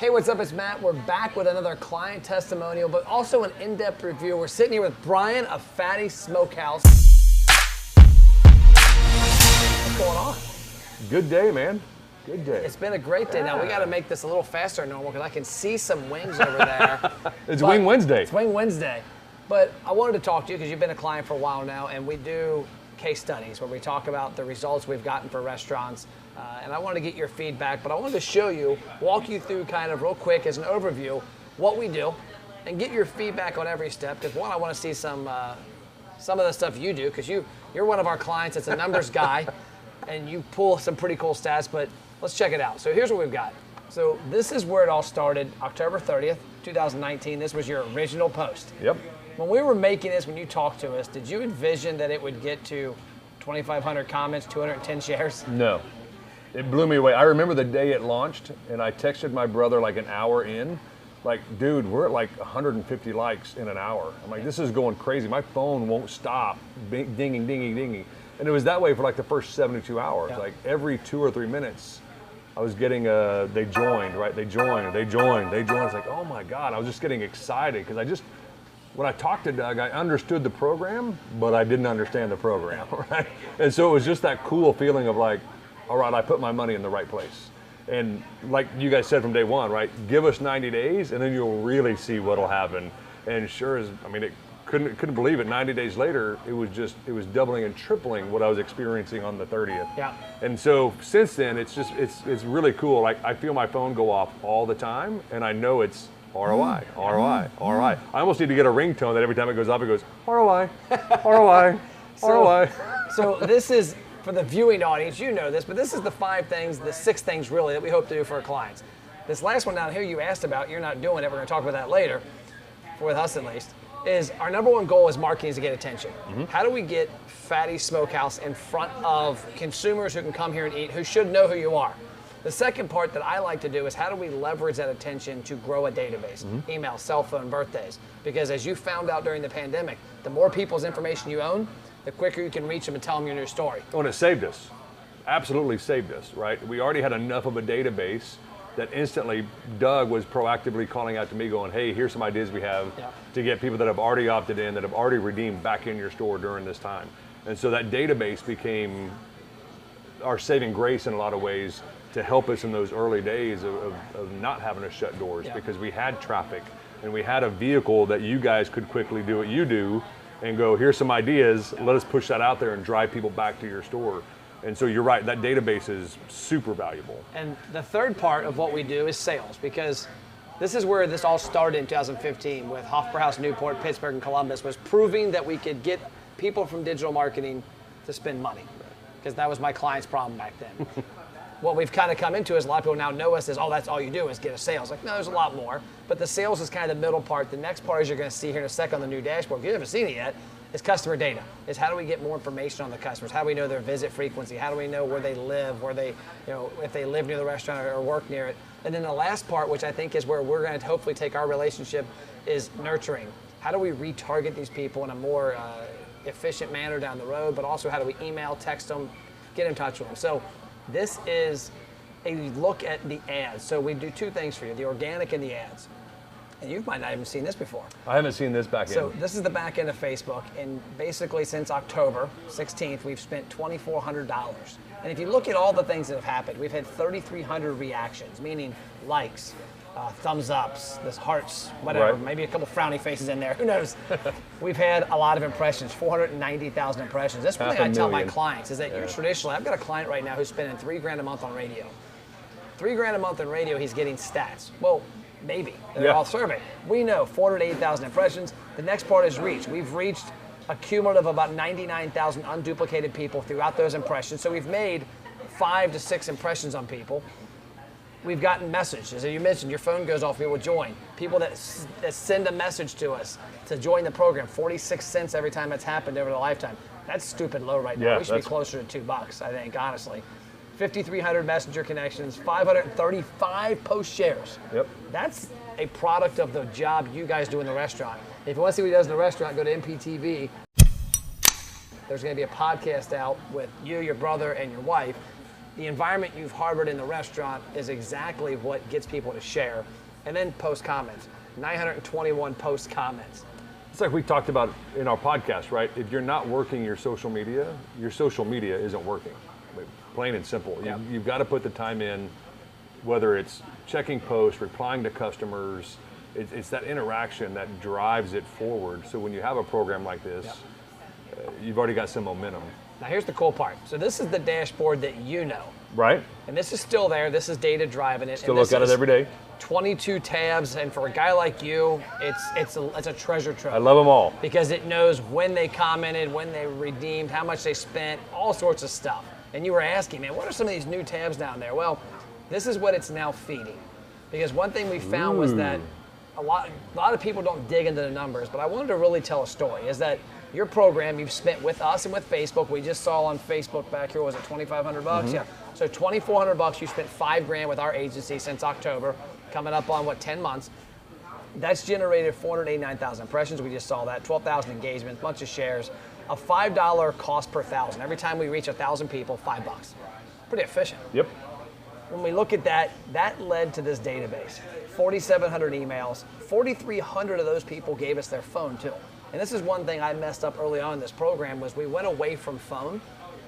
Hey, what's up? It's Matt. We're back with another client testimonial, but also an in-depth review. We're sitting here with Brian of Fatty Smokehouse. What's going on? Good day, man. Good day. It's been a great day. Now, we got to make this a little faster than normal because I can see some wings over there. It's Wing Wednesday. It's Wing Wednesday. But I wanted to talk to you because you've been a client for a while now, and we do case studies where we talk about the results we've gotten for restaurants. And I wanted to get your feedback, but I wanted to show you, walk you through kind of real quick as an overview what we do and get your feedback on every step. Because one, I want to see some of the stuff you do because you're one of our clients that's a numbers guy and you pull some pretty cool stats, but let's check it out. So here's what we've got. So this is where it all started, October 30th, 2019. This was your original post. Yep. When we were making this, when you talked to us, did you envision that it would get to 2,500 comments, 210 shares? No. It blew me away. I remember the day it launched, and I texted my brother like an hour in, like, dude, we're at like 150 likes in an hour. I'm like, this is going crazy. My phone won't stop dinging, dinging, dinging. And it was that way for like the first 72 hours. Yeah. Like every 2 or 3 minutes, I was getting they joined, right? They joined. It's like, oh my God. I was just getting excited because when I talked to Doug, I understood the program, but I didn't understand the program, right? And so it was just that cool feeling of like, all right, I put my money in the right place. And like you guys said from day one, right? Give us 90 days and then you'll really see what'll happen. And sure as, I mean, couldn't believe it. 90 days later, it was doubling and tripling what I was experiencing on the 30th. Yeah. And so since then, it's really cool. Like I feel my phone go off all the time and I know it's ROI, ROI, ROI. I almost need to get a ringtone that every time it goes off, it goes ROI, ROI, ROI. So this is, for the viewing audience, you know this, but this is the 5 things, the 6 things really that we hope to do for our clients. This last one down here you asked about, you're not doing it, we're gonna talk about that later, with us at least, is our number 1 goal is marketing is to get attention. Mm-hmm. How do we get Fatty Smokehouse in front of consumers who can come here and eat, who should know who you are? The second part that I like to do is how do we leverage that attention to grow a database, email, cell phone, birthdays. Because as you found out during the pandemic, the more people's information you own, the quicker you can reach them and tell them your new story. Oh, and it saved us. Absolutely saved us, right? We already had enough of a database that instantly Doug was proactively calling out to me going, hey, here's some ideas we have to get people that have already opted in, that have already redeemed back in your store during this time. And so that database became our saving grace in a lot of ways to help us in those early days of not having to shut doors because we had traffic and we had a vehicle that you guys could quickly do what you do and go, here's some ideas, let us push that out there and drive people back to your store. And so you're right, that database is super valuable. And the third part of what we do is sales, because this is where this all started in 2015 with Hofbrauhaus, Newport, Pittsburgh, and Columbus, was proving that we could get people from digital marketing to spend money, because that was my client's problem back then. What we've kind of come into is a lot of people now know us as, oh, that's all you do is get a sales. Like, no, there's a lot more. But the sales is kind of the middle part. The next part, as you're going to see here in a second on the new dashboard, if you haven't seen it yet, is customer data. Is how do we get more information on the customers? How do we know their visit frequency? How do we know where they live, where they, if they live near the restaurant or work near it? And then the last part, which I think is where we're going to hopefully take our relationship, is nurturing. How do we retarget these people in a more efficient manner down the road, but also how do we email, text them, get in touch with them? So this is a look at the ads. So we do 2 things for you, the organic and the ads. And you might not even seen this before. I haven't seen this back end. So this is the back end of Facebook, and basically since October 16th, we've spent $2,400. And if you look at all the things that have happened, we've had 3,300 reactions, meaning likes, thumbs ups, this hearts, whatever, right. Maybe a couple frowny faces in there, who knows? We've had a lot of impressions, 490,000 impressions. That's one thing I tell my clients is that you're traditionally, I've got a client right now who's spending $3,000 a month on radio. $3,000 a month on radio, he's getting stats. Well, maybe. They're all surveyed. We know 480,000 impressions. The next part is reach. We've reached a cumulative of about 99,000 unduplicated people throughout those impressions. So we've made 5 to 6 impressions on people. We've gotten messages. As you mentioned, your phone goes off, people join. People that send a message to us to join the program, 46 cents every time it's happened over the lifetime. That's stupid low right now. We should be closer to $2, I think, honestly. 5,300 messenger connections, 535 post shares. Yep. That's a product of the job you guys do in the restaurant. If you want to see what he does in the restaurant, go to MPTV. There's going to be a podcast out with you, your brother, and your wife the environment you've harbored in the restaurant is exactly what gets people to share. And then post comments, 921 post comments. It's like we talked about in our podcast, right? If you're not working your social media isn't working. I mean, plain and simple. Yeah. You've got to put the time in, whether it's checking posts, replying to customers. It's that interaction that drives it forward. So when you have a program like this, you've already got some momentum. Now here's the cool part. So this is the dashboard that you know. Right. And this is still there. This is data driving it. Still look at it every day. 22 tabs, and for a guy like you, it's a treasure trove. I love them all. Because it knows when they commented, when they redeemed, how much they spent, all sorts of stuff. And you were asking, man, what are some of these new tabs down there? Well, this is what it's now feeding. Because one thing we found was that a lot of people don't dig into the numbers, but I wanted to really tell a story, is that your program you've spent with us and with Facebook, we just saw on Facebook back here, was it $2,500 bucks? Yeah. So $2,400 bucks, you spent $5,000 with our agency since October, coming up on 10 months. That's generated 489,000 impressions. We just saw that, 12,000 engagements, bunch of shares, a $5 cost per thousand. Every time we reach 1,000 people, $5 bucks. Pretty efficient. Yep. When we look at that, that led to this database. 4,700 emails, 4,300 of those people gave us their phone too. And this is one thing I messed up early on in this program, was we went away from phone,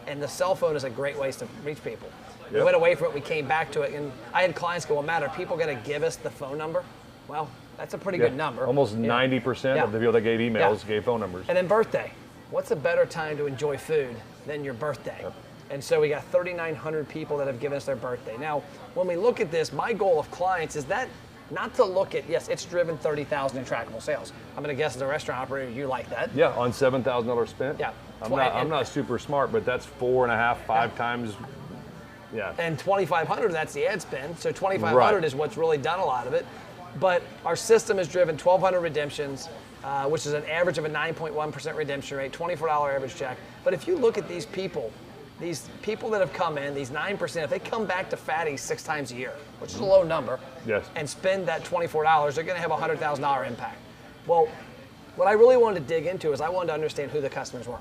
and the cell phone is a great way to reach people. Yep. We went away from it, we came back to it, and I had clients go, well, Matt, are people gonna give us the phone number? Well, that's a pretty good number. Almost 90% of the people that gave emails gave phone numbers. And then birthday. What's a better time to enjoy food than your birthday? Yep. And so we got 3,900 people that have given us their birthday. Now, when we look at this, my goal of clients is that not to look at, yes, it's driven 30,000 in trackable sales. I'm gonna guess as a restaurant operator, you like that. Yeah, on $7,000 spent. Yeah. I'm not super smart, but that's 4.5, 5 times. Yeah. And 2,500, that's the ad spend. So 2,500 is what's really done a lot of it. But our system has driven 1,200 redemptions, which is an average of a 9.1% redemption rate, $24 average check. But if you look at these people that have come in, these 9%, if they come back to Fatty's 6 times a year, which is a low number, and spend that $24, they're gonna have a $100,000 impact. Well, what I really wanted to dig into is I wanted to understand who the customers were.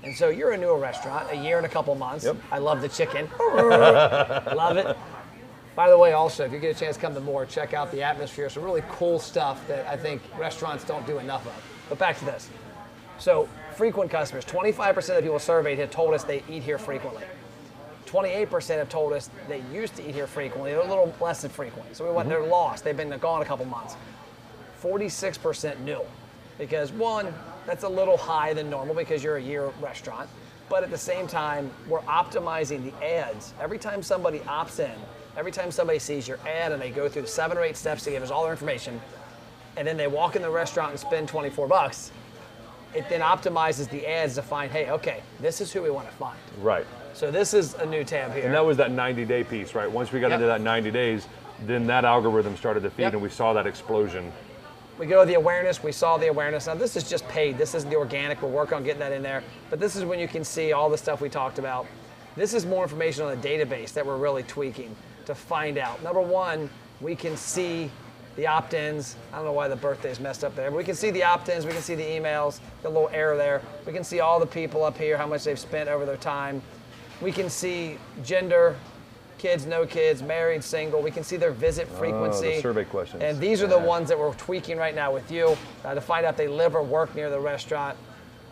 And so you're a newer restaurant, a year and a couple months. Yep. I love the chicken. Love it. By the way, also, if you get a chance to come to more, check out the atmosphere. Some really cool stuff that I think restaurants don't do enough of. But back to this. So frequent customers, 25% of the people surveyed have told us they eat here frequently. 28% have told us they used to eat here frequently. They're a little less than frequent. So we went, they're lost. They've been gone a couple months. 46% new. Because one, that's a little high than normal because you're a year restaurant. But at the same time, we're optimizing the ads. Every time somebody opts in, every time somebody sees your ad and they go through the 7 or 8 steps to give us all their information, and then they walk in the restaurant and spend 24 bucks, it then optimizes the ads to find, hey, okay, this is who we want to find. Right. So this is a new tab here. And that was that 90-day piece, right? Once we got into that 90 days, then that algorithm started to feed and we saw that explosion. We go to the awareness, we saw the awareness. Now this is just paid, this isn't the organic, we'll work on getting that in there. But this is when you can see all the stuff we talked about. This is more information on the database that we're really tweaking to find out. Number one, we can see the opt-ins. I don't know why the birthday's messed up there, but we can see the opt-ins, we can see the emails, the little error there. We can see all the people up here, how much they've spent over their time. We can see gender, kids, no kids, married, single. We can see their visit frequency. The survey questions. And these are the ones that we're tweaking right now with you to find out if they live or work near the restaurant.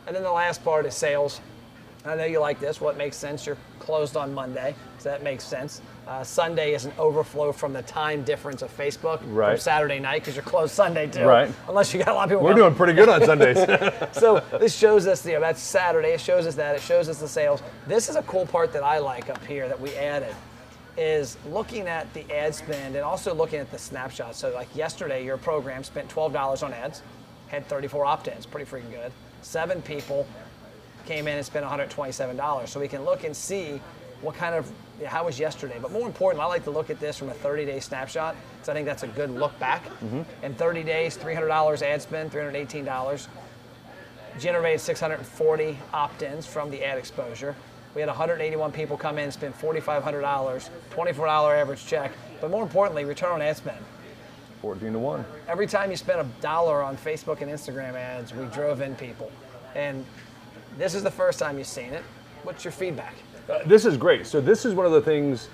And then the last part is sales. I know you like this. What makes sense? You're closed on Monday, so that makes sense. Sunday is an overflow from the time difference of Facebook from Saturday night because you're closed Sunday too. Right. Unless you got a lot of people. We're doing pretty good on Sundays. So this shows us, that's Saturday. It shows us that. It shows us the sales. This is a cool part that I like up here that we added, is looking at the ad spend and also looking at the snapshots. So like yesterday, your program spent $12 on ads, had 34 opt-ins, pretty freaking good. 7 people came in and spent $127. So we can look and see what kind of, how was yesterday. But more important, I like to look at this from a 30-day snapshot, because I think that's a good look back. In 30 days, $300 ad spend, $318. Generated 640 opt-ins from the ad exposure. We had 181 people come in and spend $4,500, $24 average check. But more importantly, return on ad spend. 14 to 1. Every time you spent $1 on Facebook and Instagram ads, we drove in people. And this is the first time you've seen it. What's your feedback? This is great. So this is one of the things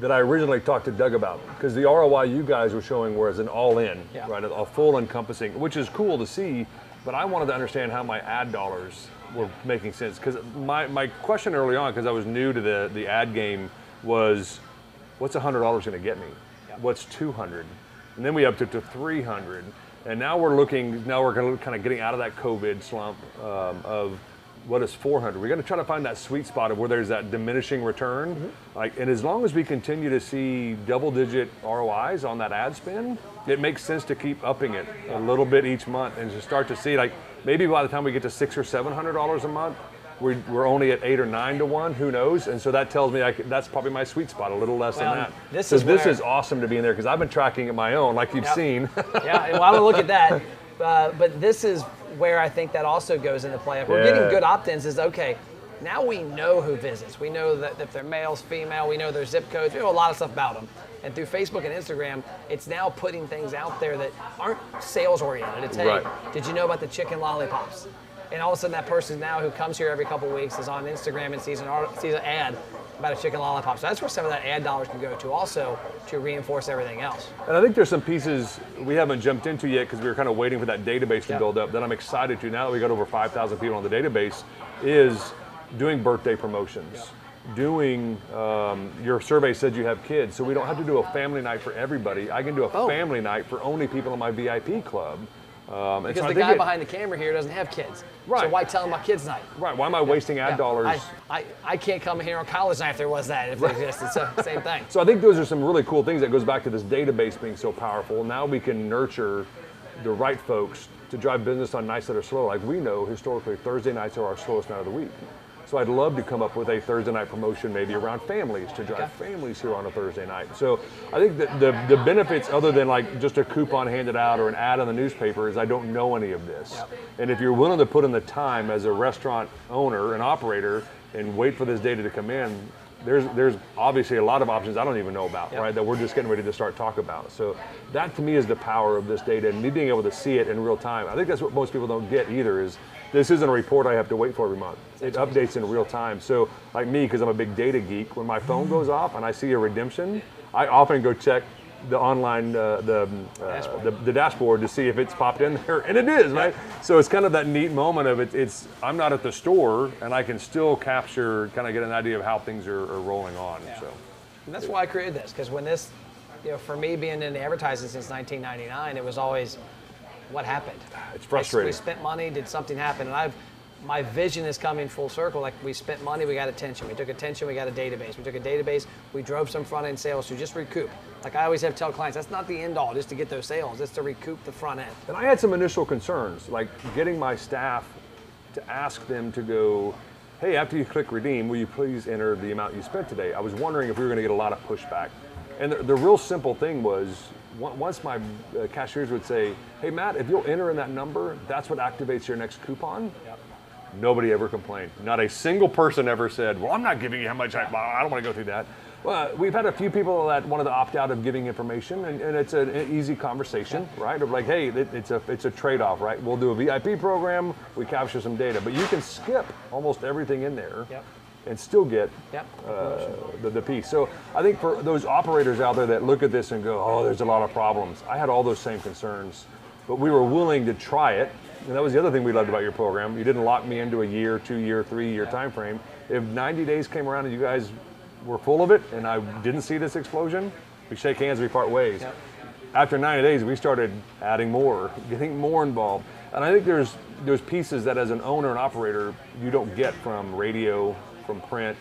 that I originally talked to Doug about, because the ROI you guys were showing was an all-in, right, a full encompassing, which is cool to see, but I wanted to understand how my ad dollars were making sense. Because my question early on, because I was new to the ad game, was, what's $100 going to get me? What's 200? And then we upped it to 300. And now we're kind of getting out of that COVID slump of what is 400. We're going to try to find that sweet spot of where there's that diminishing return. And as long as we continue to see double-digit ROIs on that ad spend, it makes sense to keep upping it a little bit each month and to start to see, like, maybe by the time we get to $600 or $700 a month, we're only at 8 or 9 to 1. Who knows? And so that tells me that's probably my sweet spot, a little less than that. This is awesome to be in there because I've been tracking it my own, like you've seen. Yeah, well, I'm gonna look at that. But this is where I think that also goes into play. If we're getting good opt-ins, is okay. Now we know who visits. We know that if they're males, female. We know their zip codes. We know a lot of stuff about them. And through Facebook and Instagram, it's now putting things out there that aren't sales oriented. It's, hey, did you know about the chicken lollipops? And all of a sudden, that person now who comes here every couple of weeks is on Instagram and sees an ad about a chicken lollipop. So that's where some of that ad dollars can go to also to reinforce everything else. And I think there's some pieces we haven't jumped into yet because we were kind of waiting for that database to build up that I'm excited to, now that we got over 5,000 people on the database, is doing birthday promotions. Doing, your survey said you have kids, so we don't have to do a family night for everybody. I can do a family night for only people in my VIP club. Because so the guy behind the camera here doesn't have kids. Right. So why tell him about kids night? Right, why am I wasting ad dollars? I can't come here on college night if there was that, if it existed, so same thing. So I think those are some really cool things that goes back to this database being so powerful. Now we can nurture the right folks to drive business on nights that are slow. Like we know historically Thursday nights are our slowest night of the week. So I'd love to come up with a Thursday night promotion maybe around families to drive families here on a Thursday night. So I think that the benefits other than like just a coupon handed out or an ad in the newspaper is I don't know any of this. And if you're willing to put in the time as a restaurant owner and operator and wait for this data to come in, there's obviously a lot of options I don't even know about, right, that we're just getting ready to start talk about. So that to me is the power of this data and me being able to see it in real time. I think that's what most people don't get either is this isn't a report I have to wait for every month. It updates in real time. So like me, because I'm a big data geek, when my phone goes off and I see a redemption, I often go check the online, the dashboard to see if it's popped in there, and it is, right? So it's kind of that neat moment of it's I'm not at the store and I can still capture, kind of get an idea of how things are rolling on. So and that's why I created this, because when this, for me being in advertising since 1999, it was always, what happened? It's frustrating. We spent money, did something happen? And my vision is coming full circle. Like we spent money, we got attention. We took attention, we got a database. We took a database, we drove some front end sales to just recoup. Like I always have tell clients, that's not the end all just to get those sales, it's to recoup the front end. And I had some initial concerns, like getting my staff to ask them to go, hey, after you click redeem, will you please enter the amount you spent today? I was wondering if we were gonna get a lot of pushback. And the real simple thing was, once my cashiers would say, hey Matt, if you'll enter in that number, that's what activates your next coupon. Nobody ever complained. Not a single person ever said, well, I'm not giving you how much I don't want to go through that. Well, we've had a few people that wanted to opt out of giving information, and it's an easy conversation, right? Of like, hey, it's a trade-off, right? We'll do a VIP program, we capture some data, but you can skip almost everything in there and still get the piece. So I think for those operators out there that look at this and go, oh, there's a lot of problems. I had all those same concerns, but we were willing to try it. And that was the other thing we loved about your program. You didn't lock me into a year, 2 year, 3 year time frame. If 90 days came around and you guys were full of it and I didn't see this explosion, we shake hands, we part ways. After 90 days, we started adding more, getting more involved. And I think there's pieces that as an owner and operator, you don't get from radio, from print,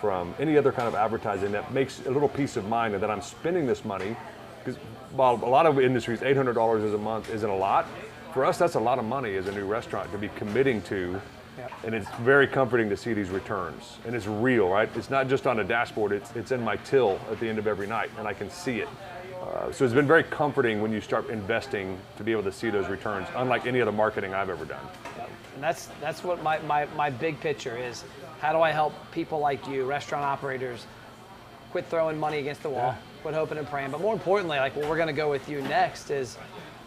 from any other kind of advertising that makes a little peace of mind that I'm spending this money. Because while a lot of industries, $800 a month isn't a lot, for us, that's a lot of money as a new restaurant to be committing to, and it's very comforting to see these returns. And it's real, right? It's not just on a dashboard, it's in my till at the end of every night, and I can see it. So it's been very comforting when you start investing to be able to see those returns, unlike any other marketing I've ever done. And that's what my big picture is. How do I help people like you, restaurant operators, quit throwing money against the wall, quit hoping and praying, but more importantly, like where we're gonna go with you next is,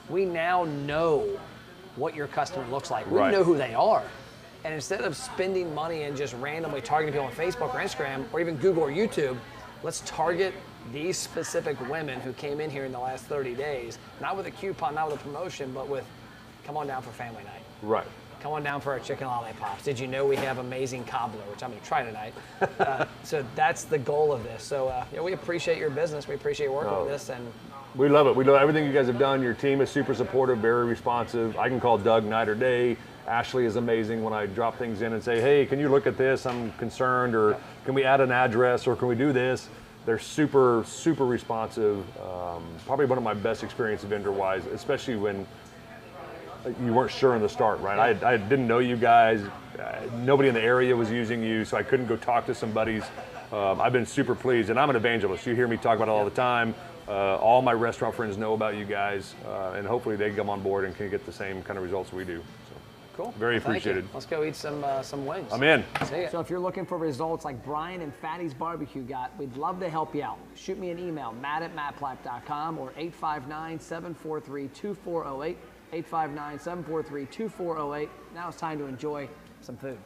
we now know what your customer looks like. We know who they are. And instead of spending money and just randomly targeting people on Facebook or Instagram or even Google or YouTube, let's target these specific women who came in here in the last 30 days, not with a coupon, not with a promotion, but with, come on down for family night. Right. Come on down for our chicken lollipops. Did you know we have amazing cobbler, which I'm going to try tonight? So that's the goal of this. So we appreciate your business. We appreciate working with this. And we love it. We love everything you guys have done. Your team is super supportive, very responsive. I can call Doug night or day. Ashley is amazing when I drop things in and say, hey, can you look at this? I'm concerned, or can we add an address, or can we do this? They're super, super responsive. Probably one of my best experiences vendor-wise, especially when you weren't sure in the start, right? I didn't know you guys. Nobody in the area was using you, so I couldn't go talk to some buddies. I've been super pleased, and I'm an evangelist. You hear me talk about it all the time. All my restaurant friends know about you guys, and hopefully they come on board and can get the same kind of results we do. So, cool. Very appreciated. Let's go eat some wings. I'm in. So if you're looking for results like Brian and Fatty's Barbecue got, we'd love to help you out. Shoot me an email, matt@mattplack.com or 859-743-2408. 859-743-2408. Now it's time to enjoy some food.